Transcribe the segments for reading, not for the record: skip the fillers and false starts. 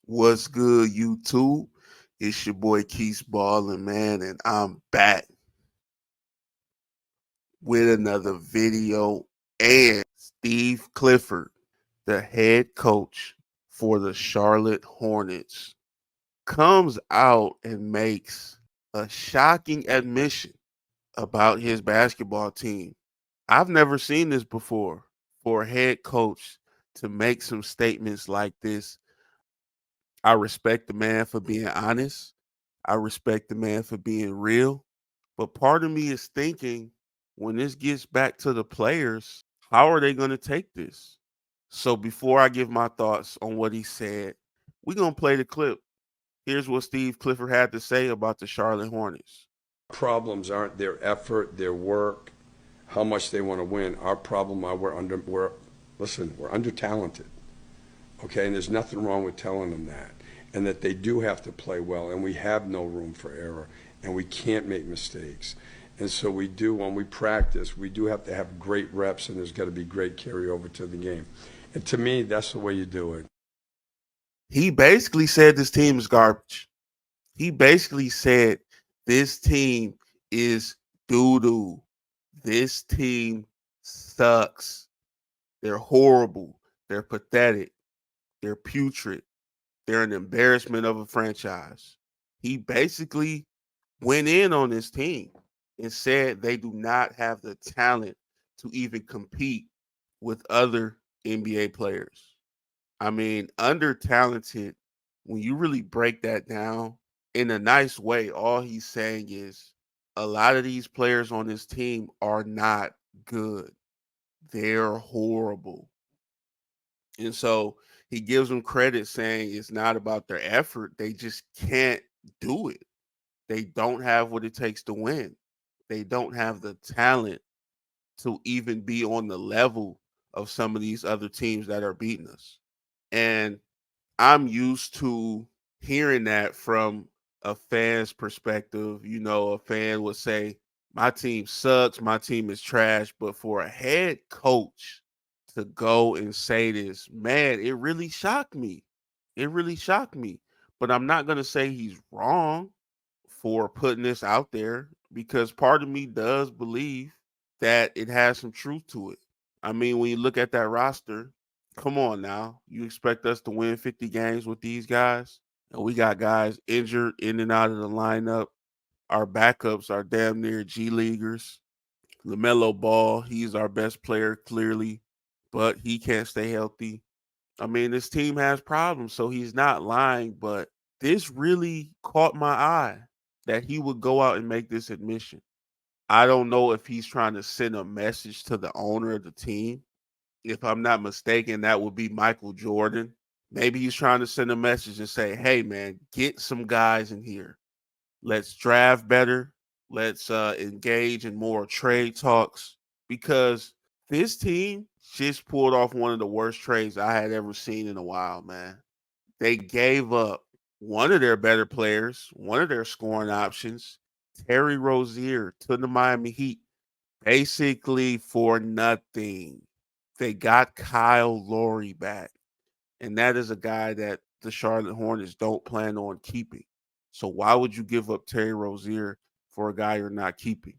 What's good, YouTube? It's your boy Quisballinn, man, and I'm back with another video. And Steve Clifford, the head coach for the Charlotte Hornets, comes out and makes a shocking admission about his basketball team. I've never seen this before for a head coach to make some statements like this. I respect the man for being honest. I respect the man for being real. But part of me is thinking when this gets back to the players, how are they going to take this? So before I give my thoughts on what he said, we're going to play the clip. Here's what Steve Clifford had to say about the Charlotte Hornets. Problems aren't their effort, their work, how much they want to win. Our problem are we're under talented. Okay, and there's nothing wrong with telling them that. And that they do have to play well, and we have no room for error, and we can't make mistakes. And so we do, when we practice, we do have to have great reps, and there's got to be great carryover to the game. And to me, that's the way you do it. He basically said this team is garbage. He basically said this team is doo doo. This team sucks. They're horrible. They're pathetic. They're putrid. They're an embarrassment of a franchise. He basically went in on this team and said they do not have the talent to even compete with other NBA players. I mean, under talented, when you really break that down in a nice way, all he's saying is a lot of these players on this team are not good. They're horrible. And so he gives them credit saying it's not about their effort. They just can't do it. They don't have what it takes to win. They don't have the talent to even be on the level of some of these other teams that are beating us. And I'm used to hearing that from a fan's perspective. You know, a fan would say, my team sucks, my team is trash. But for a head coach to go and say this, man, it really shocked me. It really shocked me. But I'm not going to say he's wrong for putting this out there because part of me does believe that it has some truth to it. I mean, when you look at that roster, come on now. You expect us to win 50 games with these guys? And we got guys injured in and out of the lineup. Our backups are damn near G Leaguers. LaMelo Ball, he's our best player, clearly, but he can't stay healthy. I mean, this team has problems, so he's not lying, but this really caught my eye that he would go out and make this admission. I don't know if he's trying to send a message to the owner of the team. If I'm not mistaken, that would be Michael Jordan. Maybe he's trying to send a message and say, hey, man, get some guys in here. Let's draft better. Let's engage in more trade talks because this team just pulled off one of the worst trades I had ever seen in a while, man. They gave up one of their better players, one of their scoring options, Terry Rozier, to the Miami Heat, basically for nothing. They got Kyle Lowry back, and that is a guy that the Charlotte Hornets don't plan on keeping. So why would you give up Terry Rozier for a guy you're not keeping?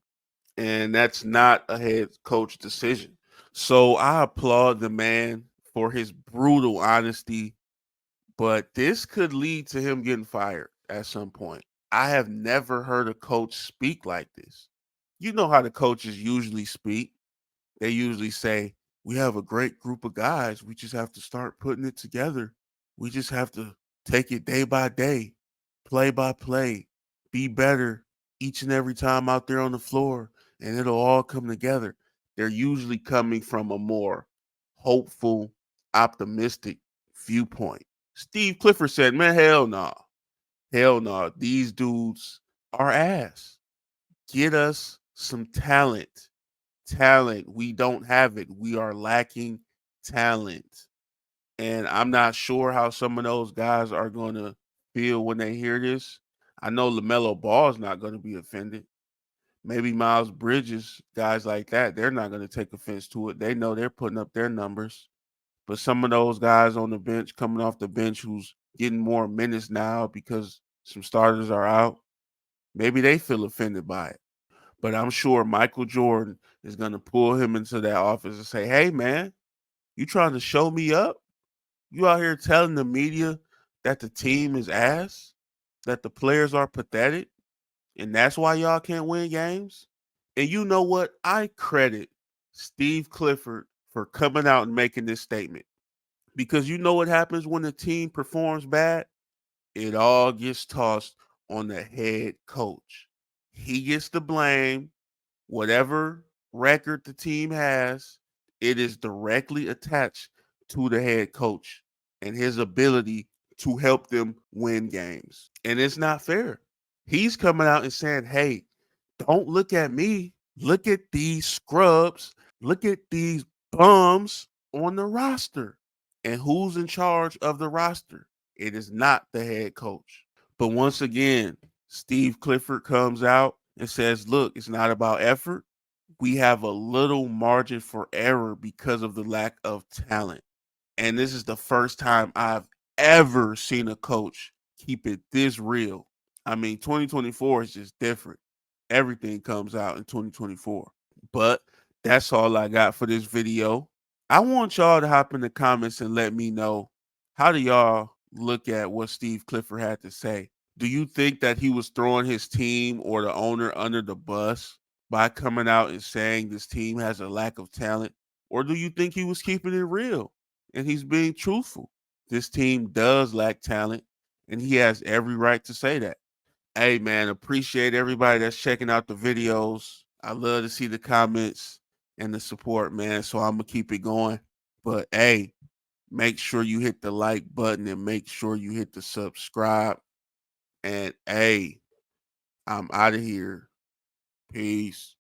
And that's not a head coach decision. So I applaud the man for his brutal honesty, but this could lead to him getting fired at some point. I have never heard a coach speak like this. You know how the coaches usually speak. They usually say, we have a great group of guys. We just have to start putting it together. We just have to take it day by day, play by play, be better each and every time out there on the floor, and it'll all come together. They're usually coming from a more hopeful, optimistic viewpoint. Steve Clifford said, man, hell no. Hell no. These dudes are ass. Get us some talent. Talent. We don't have it. We are lacking talent. And I'm not sure how some of those guys are going to feel when they hear this. I know LaMelo Ball is not going to be offended. Maybe Miles Bridges, guys like that, they're not going to take offense to it. They know they're putting up their numbers. But some of those guys on the bench, coming off the bench, who's getting more minutes now because some starters are out, maybe they feel offended by it. But I'm sure Michael Jordan is going to pull him into that office and say, hey, man, you trying to show me up? You out here telling the media that the team is ass, that the players are pathetic, and that's why y'all can't win games? And you know what? I credit Steve Clifford for coming out and making this statement because you know what happens when the team performs bad? It all gets tossed on the head coach. He gets the blame. Whatever record the team has, it is directly attached to the head coach and his ability to help them win games. And it's not fair. He's coming out and saying, hey, don't look at me. Look at these scrubs. Look at these bums on the roster. And who's in charge of the roster? It is not the head coach. But once again, Steve Clifford comes out and says, look, it's not about effort. We have a little margin for error because of the lack of talent. And this is the first time I've ever seen a coach keep it this real. I mean, 2024 is just different. Everything comes out in 2024. But that's all I got for this video. I want y'all to hop in the comments and let me know, how do y'all look at what Steve Clifford had to say? Do you think that he was throwing his team or the owner under the bus by coming out and saying this team has a lack of talent? Or do you think he was keeping it real and he's being truthful? This team does lack talent, and he has every right to say that. Hey, man, appreciate everybody that's checking out the videos. I love to see the comments and the support, man. So I'm going to keep it going. But hey, make sure you hit the like button and make sure you hit the subscribe. And hey, I'm out of here. Peace.